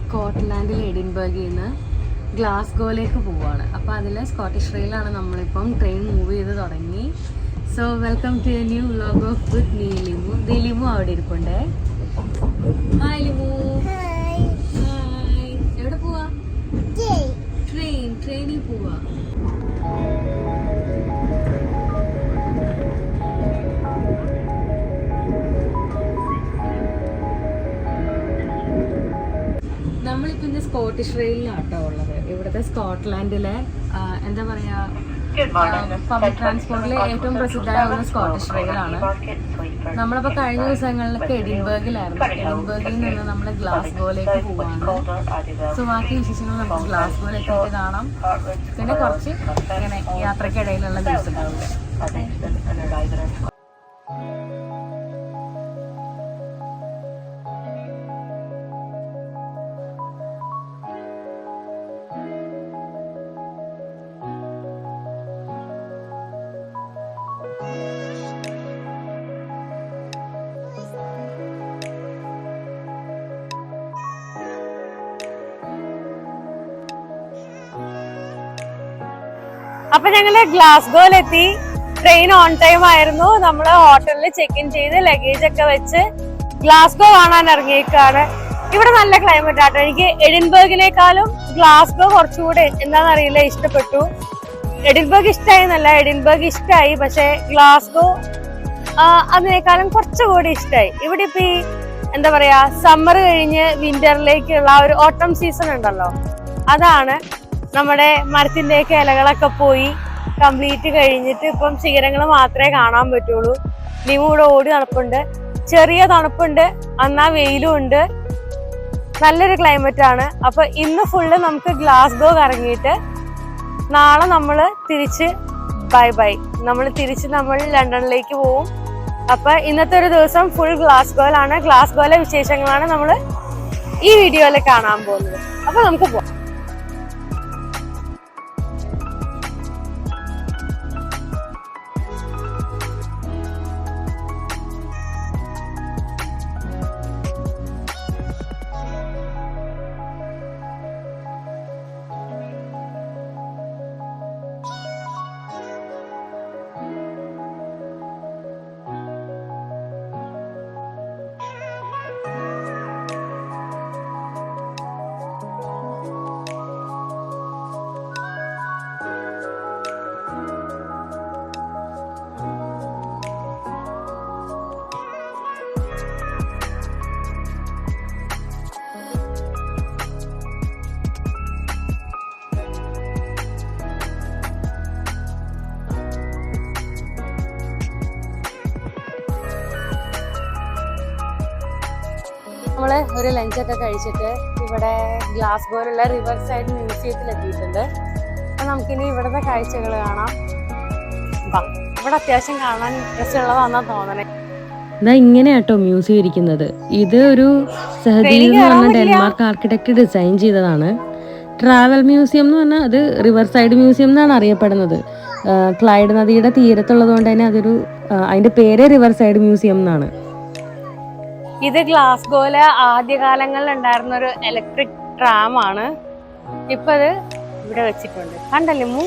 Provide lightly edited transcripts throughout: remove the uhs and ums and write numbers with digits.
സ്കോട്ട്ലാൻഡിൽ എഡിൻബർഗിൽ നിന്ന് ഗ്ലാസ്ഗോയിലേക്ക് പോവുകയാണ്. അപ്പോൾ അതിൽ സ്കോട്ടിഷ് റെയിലാണ് നമ്മളിപ്പം ട്രെയിൻ മൂവ് ചെയ്ത് തുടങ്ങി. So welcome to a new vlog of with me Limu. Limu അവിടെ ഇരിപ്പുണ്ടേ. ഹായ് ലിമു. ഹായ്. എവിടെ പോവാ? ട്രെയിനിൽ പോവാ. നമ്മളിപ്പോൾ ഇന്ന് സ്കോട്ടിഷ് റെയിലിലാട്ടോ ഉള്ളത്. ഇവിടുത്തെ സ്കോട്ട്ലാൻഡിലെ എന്താ പറയുക, പബ്ലിക് ട്രാൻസ്പോർട്ടിൽ ഏറ്റവും പ്രസിദ്ധമായ സ്കോട്ടിഷ് റെയിലാണ്. നമ്മളിപ്പോൾ കഴിഞ്ഞ ദിവസങ്ങളിലൊക്കെ എഡിൻബർഗിലായിരുന്നു. എഡിൻബർഗിൽ നിന്ന് നമ്മൾ ഗ്ലാസ്ഗോയിലേക്ക് പോവാണ്. സോ ബാക്കി വിശേഷങ്ങൾ നമുക്ക് ഗ്ലാസ്ഗോയിലെത്തിയിട്ട് കാണാം. പിന്നെ കുറച്ച് ഇങ്ങനെ യാത്രക്കിടയിലുള്ള ദിവസങ്ങളുണ്ട്. അപ്പൊ ഞങ്ങള് ഗ്ലാസ്ഗോയിലെത്തി. ട്രെയിൻ ഓൺ ടൈം ആയിരുന്നു. നമ്മള് ഹോട്ടലിൽ ചെക്ക് ഇൻ ചെയ്ത് ലഗേജ് ഒക്കെ വെച്ച് ഗ്ലാസ്ഗോ കാണാൻ ഇറങ്ങിയേക്കാണ്. ഇവിടെ നല്ല ക്ലൈമറ്റ് ആട്ടോ. എനിക്ക് എഡിൻബർഗിനേക്കാളും ഗ്ലാസ്ഗോ കുറച്ചുകൂടെ എന്താണെന്നറിയില്ല ഇഷ്ടപ്പെട്ടു. എഡിൻബർഗ് ഇഷ്ടമായി എന്നല്ല, എഡിൻബർഗ് ഇഷ്ടമായി, പക്ഷെ ഗ്ലാസ്ഗോ അതിനേക്കാളും കുറച്ചുകൂടി ഇഷ്ടമായി. ഇവിടെ ഇപ്പൊ ഈ എന്താ പറയാ, സമ്മർ കഴിഞ്ഞ് വിന്ററിലേക്കുള്ള ഒരു ഓട്ടം സീസൺ ഉണ്ടല്ലോ, അതാണ്. നമ്മുടെ മരത്തിന്റെയൊക്കെ ഇലകളൊക്കെ പോയി കംപ്ലീറ്റ് കഴിഞ്ഞിട്ട് ഇപ്പം ശിഖരങ്ങൾ മാത്രമേ കാണാൻ പറ്റുള്ളൂ. ലിമു ഇവിടെ ഓടി നടപ്പുണ്ട്. ചെറിയ തണുപ്പുണ്ട്, എന്നാ വെയിലും ഉണ്ട്. നല്ലൊരു ക്ലൈമറ്റ് ആണ്. അപ്പൊ ഇന്ന് ഫുള്ള് നമുക്ക് ഗ്ലാസ്ഗോ കറങ്ങിയിട്ട് നാളെ നമ്മൾ തിരിച്ച് ബൈ നമ്മൾ ലണ്ടനിലേക്ക് പോവും. അപ്പൊ ഇന്നത്തെ ഒരു ദിവസം ഫുൾ ഗ്ലാസ്ഗോയിലാണ്. ഗ്ലാസ്ഗോയിലെ വിശേഷങ്ങളാണ് നമ്മൾ ഈ വീഡിയോയിൽ കാണാൻ പോകുന്നത്. അപ്പൊ നമുക്ക് പോവാം. നമ്മള് ഒരു ലഞ്ചൊക്കെ കഴിച്ചിട്ട് ഇവിടെ ഗ്ലാസ്ഗോയിലുള്ള റിവർ സൈഡ് മ്യൂസിയത്തിൽ എത്തിയിട്ടുണ്ട്. അപ്പൊ നമുക്കിനി ഇവിടുത്തെ കാഴ്ചകൾ കാണാം. ഇവിടെ അത്യാവശ്യം കാണാൻ രസമുള്ളതാണെന്നാ തോന്നണേ. ഇങ്ങനെയാട്ടോ മ്യൂസിയം ഇരിക്കുന്നത്. ഇത് ഒരു ഡെൻമാർക്ക് ആർക്കിടെക്ട് ഡിസൈൻ ചെയ്തതാണ്. ട്രാവൽ മ്യൂസിയം എന്ന് പറഞ്ഞാൽ അത് റിവർ സൈഡ് മ്യൂസിയം എന്നാണ് അറിയപ്പെടുന്നത്. ക്ലൈഡ് നദിയുടെ തീരത്തുള്ളത് കൊണ്ട് തന്നെ അതിന്റെ പേര് റിവർ സൈഡ് മ്യൂസിയം എന്നാണ്. ഇത് ഗ്ലാസ്ഗോയിലെ ആദ്യകാലങ്ങളിൽ ഉണ്ടായിരുന്ന ഒരു ഇലക്ട്രിക് ട്രാം ആണ്. ഇപ്പൊ അത് ഇവിടെ വെച്ചിട്ടുണ്ട്. കണ്ടല്ലേ മൂ,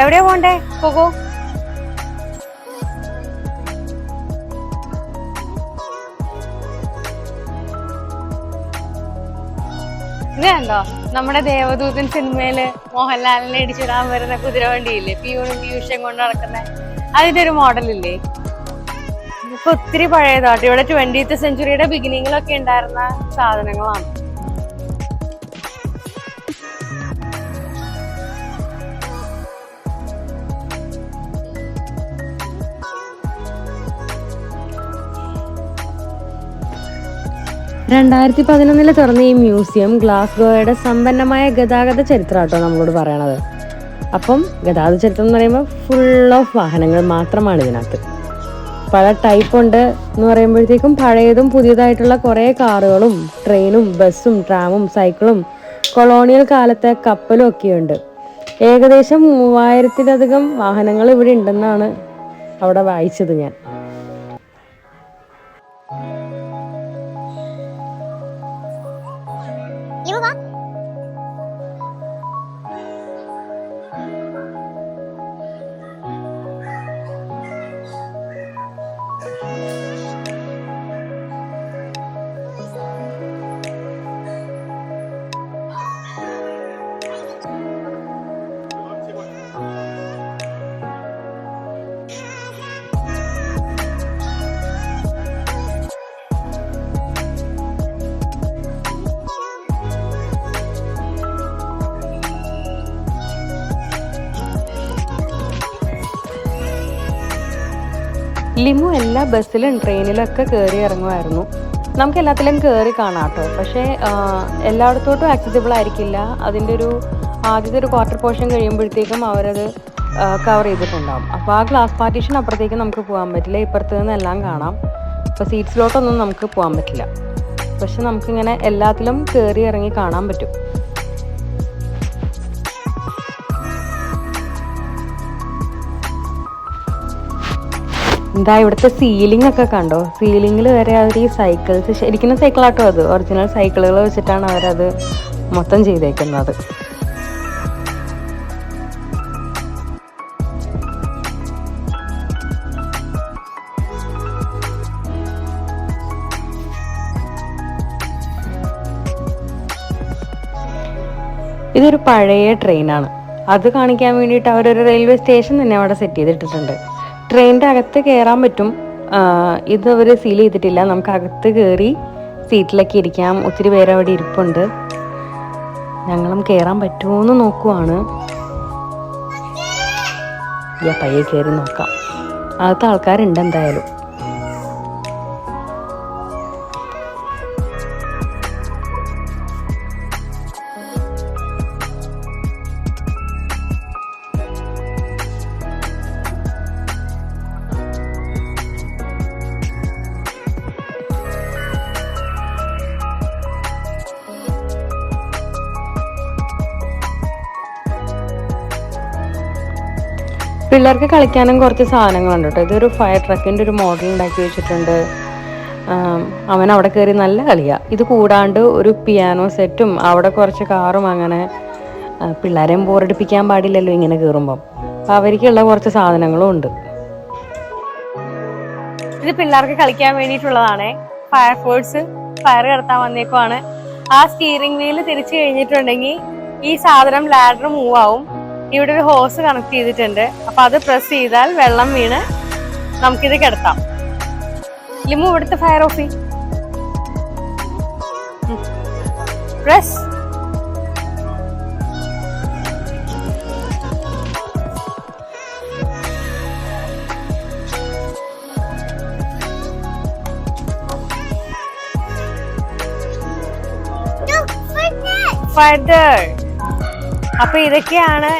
എവിടെയാ പോണ്ടേ? പോകോ. ഇത് കണ്ടോ, നമ്മുടെ ദേവദൂതൻ സിനിമയില് മോഹൻലാലിനെ ഇടിച്ചിടാൻ വരുന്ന കുതിരവണ്ടിയില്ലേ, പിയൂണും പീയൂഷം കൊണ്ട് നടക്കുന്ന, അതിന്റെ ഒരു മോഡലില്ലേ? ഇപ്പൊ ഒത്തിരി പഴയതാട്ടോ. ഇവിടെ 20th സെഞ്ചുറിയുടെ ബിഗിനിങ്ങിലൊക്കെ ഉണ്ടായിരുന്ന സാധനങ്ങളാണ്. (2011) തുറന്ന ഈ മ്യൂസിയം ഗ്ലാസ്ഗോയുടെ സമ്പന്നമായ ഗതാഗത ചരിത്രമാട്ടോ നമ്മളോട് പറയണത്. അപ്പം ഗതാഗത ചരിത്രം എന്ന് പറയുമ്പോൾ ഫുൾ ഓഫ് വാഹനങ്ങൾ മാത്രമാണ് ഇതിനകത്ത്. പല ടൈപ്പ് ഉണ്ട് എന്ന് പറയുമ്പോഴത്തേക്കും പഴയതും പുതിയതായിട്ടുള്ള കുറേ കാറുകളും ട്രെയിനും ബസ്സും ട്രാമും സൈക്കിളും കൊളോണിയൽ കാലത്തെ കപ്പലും ഒക്കെയുണ്ട്. ഏകദേശം 3000-ലധികം വാഹനങ്ങൾ ഇവിടെ ഉണ്ടെന്നാണ് അവിടെ വായിച്ചത് ഞാൻ. ലിമു എല്ലാ ബസ്സിലും ട്രെയിനിലൊക്കെ കയറി ഇറങ്ങുമായിരുന്നു. നമുക്ക് എല്ലാത്തിലും കയറി കാണാം കേട്ടോ. പക്ഷേ എല്ലായിടത്തോട്ടും ആക്സസിബിൾ ആയിരിക്കില്ല. അതിൻ്റെ ഒരു ആദ്യത്തെ ഒരു ക്വാർട്ടർ പോർഷൻ കഴിയുമ്പോഴത്തേക്കും അവരത് കവർ ചെയ്തിട്ടുണ്ടാകും. അപ്പോൾ ആ ഗ്ലാസ് പാർട്ടീഷൻ അപ്പുറത്തേക്ക് നമുക്ക് പോകാൻ പറ്റില്ല. ഇപ്പുറത്ത് നിന്ന് എല്ലാം കാണാം. അപ്പോൾ സീറ്റ്സിലോട്ടൊന്നും നമുക്ക് പോകാൻ പറ്റില്ല. പക്ഷെ നമുക്കിങ്ങനെ എല്ലാത്തിലും കയറി ഇറങ്ങി കാണാൻ പറ്റും. എന്താ ഇവിടുത്തെ സീലിംഗ് ഒക്കെ കണ്ടോ? സീലിംഗിൽ വരെ അവർ ഈ സൈക്കിൾസ്, ശരിക്കും സൈക്കിളാട്ടോ അത്, ഒറിജിനൽ സൈക്കിളുകൾ വെച്ചിട്ടാണ് അവരത് മൊത്തം ചെയ്തേക്കുന്നത്. ഇതൊരു പഴയ ട്രെയിനാണ്. അത് കാണിക്കാൻ വേണ്ടിയിട്ട് അവരൊരു റെയിൽവേ സ്റ്റേഷൻ തന്നെ അവിടെ സെറ്റ് ചെയ്തിട്ടിട്ടുണ്ട്. ട്രെയിനിൻ്റെ അകത്ത് കയറാൻ പറ്റും. ഇത് അവർ സീൽ ചെയ്തിട്ടില്ല. നമുക്ക് അകത്ത് കയറി സീറ്റിലൊക്കെ ഇരിക്കാം. ഒത്തിരി പേര് അവിടെ ഇരിപ്പുണ്ട്. ഞങ്ങളും കയറാൻ പറ്റുമോ എന്ന് നോക്കുവാണ്. പയ്യെ കയറി നോക്കാം. അകത്ത് ആൾക്കാരുണ്ട് എന്തായാലും. പിള്ളേർക്ക് കളിക്കാനും കുറച്ച് സാധനങ്ങളുണ്ട് കേട്ടോ. ഇതൊരു ഫയർ ട്രക്കിൻ്റെ ഒരു മോഡൽ ഉണ്ടാക്കി വെച്ചിട്ടുണ്ട്. അവൻ അവിടെ കയറി നല്ല കളിയാണ്. ഇത് കൂടാണ്ട് ഒരു പിയാനോ സെറ്റും അവിടെ കുറച്ച് കാറും, അങ്ങനെ പിള്ളേരെയും ബോറടിപ്പിക്കാൻ പാടില്ലല്ലോ ഇങ്ങനെ കയറുമ്പം. അപ്പം അവർക്കുള്ള കുറച്ച് സാധനങ്ങളും ഉണ്ട്. ഇത് പിള്ളേർക്ക് കളിക്കാൻ വേണ്ടിയിട്ടുള്ളതാണേ. ഫയർ ഫോഴ്സ് ഫയർ കടത്താൻ വന്നേക്കുവാണ്. ആ സ്റ്റീറിംഗ് വീല് തിരിച്ചു കഴിഞ്ഞിട്ടുണ്ടെങ്കിൽ ഈ സാധനം ലാഡർ മൂവ് ആവും. ഇവിടെ ഒരു ഹോസ് കണക്ട് ചെയ്തിട്ടുണ്ട്. അപ്പൊ അത് പ്രസ് ചെയ്താൽ വെള്ളം വീണ് നമുക്കിത് കിടത്താം. ലിമു ഇവിടുത്തെ ഫയർ ഓഫ് ചെയ്യും. പ്രസ്. ഫർദർ. അപ്പൊ ഇതൊക്കെയാണ്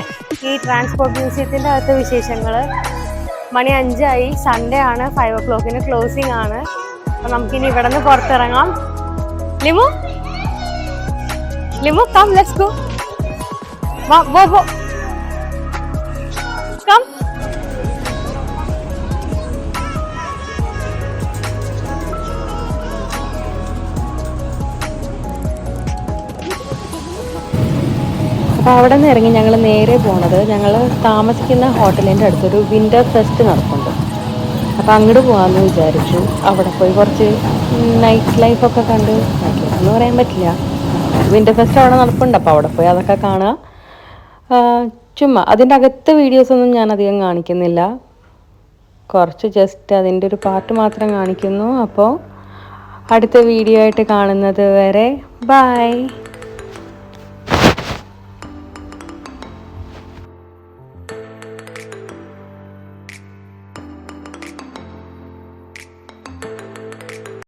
ഈ ട്രാൻസ്പോർട്ട് മ്യൂസിയത്തിന്റെ അകത്തെ വിശേഷങ്ങള്. മണി 5 ആയി. സൺഡേ ആണ്. 5 o'clock ക്ലോസിംഗ് ആണ്. അപ്പൊ നമുക്കിനി ഇവിടെ നിന്ന് പുറത്തിറങ്ങാം. ലിമു ലിമു കം, ലെറ്റ്സ് ഗോ. കം. അപ്പോൾ അവിടെ നിന്ന് ഇറങ്ങി ഞങ്ങൾ നേരെ പോണത്, ഞങ്ങൾ താമസിക്കുന്ന ഹോട്ടലിൻ്റെ അടുത്തൊരു വിൻ്റർ ഫെസ്റ്റ് നടക്കുന്നുണ്ട്. അപ്പോൾ അങ്ങോട്ട് പോകാമെന്ന് വിചാരിച്ചു. അവിടെ പോയി കുറച്ച് നൈറ്റ് ലൈഫൊക്കെ കണ്ട്, നൈറ്റ് ലൈഫ് എന്ന് പറയാൻ പറ്റില്ല, വിൻ്റർ ഫെസ്റ്റ് അവിടെ നടപ്പുണ്ട്. അപ്പോൾ അവിടെ പോയി അതൊക്കെ കാണുക. ചുമ്മാ അതിൻ്റെ അകത്തെ വീഡിയോസൊന്നും ഞാൻ അധികം കാണിക്കുന്നില്ല. കുറച്ച് ജസ്റ്റ് അതിൻ്റെ ഒരു പാർട്ട് മാത്രം കാണിക്കുന്നു. അപ്പോൾ അടുത്ത വീഡിയോ ആയിട്ട് കാണുന്നത് വരെ ബൈ.